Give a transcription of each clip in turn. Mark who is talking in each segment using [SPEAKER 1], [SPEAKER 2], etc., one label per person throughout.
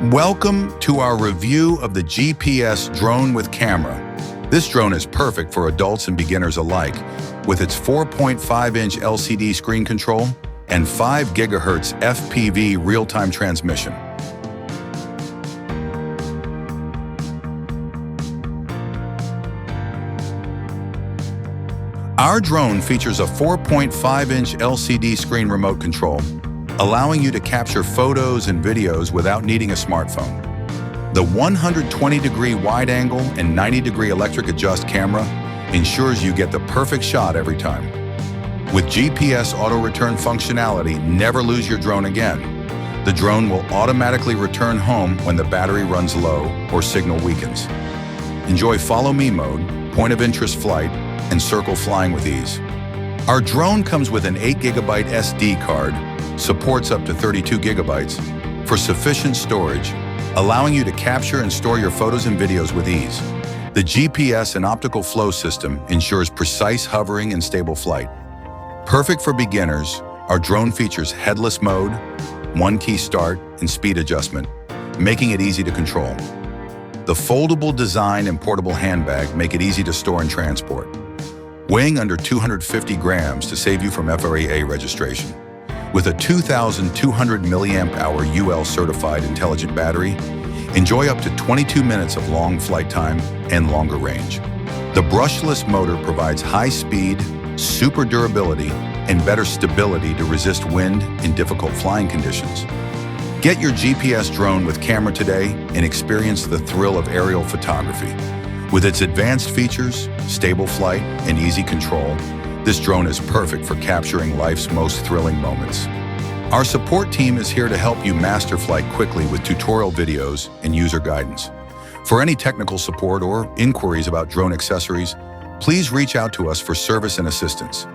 [SPEAKER 1] Welcome to our review of the GPS drone with camera. This drone is perfect for adults and beginners alike, with its 4.5-inch LCD screen control and 5 GHz FPV real-time transmission. Our drone features a 4.5-inch LCD screen remote control, allowing you to capture photos and videos without needing a smartphone. The 120-degree wide-angle and 90-degree electric adjust camera ensures you get the perfect shot every time. With GPS auto-return functionality, never lose your drone again. The drone will automatically return home when the battery runs low or signal weakens. Enjoy Follow Me mode, point of interest flight, and circle flying with ease. Our drone comes with an 8GB SD card, supports up to 32 GB for sufficient storage, allowing you to capture and store your photos and videos with ease. The GPS and Optical Flow System ensures precise hovering and stable flight. Perfect for beginners, our drone features Headless Mode, one-key start, and speed adjustment, making it easy to control. The foldable design and portable handbag make it easy to store and transport. Weighing under 250 grams to save you from FRAA registration. With a 2,200 mAh UL certified intelligent battery, enjoy up to 22 minutes of long flight time and longer range. The brushless motor provides high speed, super durability, and better stability to resist wind in difficult flying conditions. Get your GPS drone with camera today and experience the thrill of aerial photography. With its advanced features, stable flight, and easy control, this drone is perfect for capturing life's most thrilling moments. Our support team is here to help you master flight quickly with tutorial videos and user guidance. For any technical support or inquiries about drone accessories, please reach out to us for service and assistance.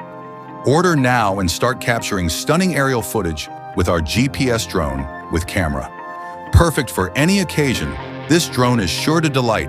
[SPEAKER 1] Order now and start capturing stunning aerial footage with our GPS drone with camera. Perfect for any occasion, this drone is sure to delight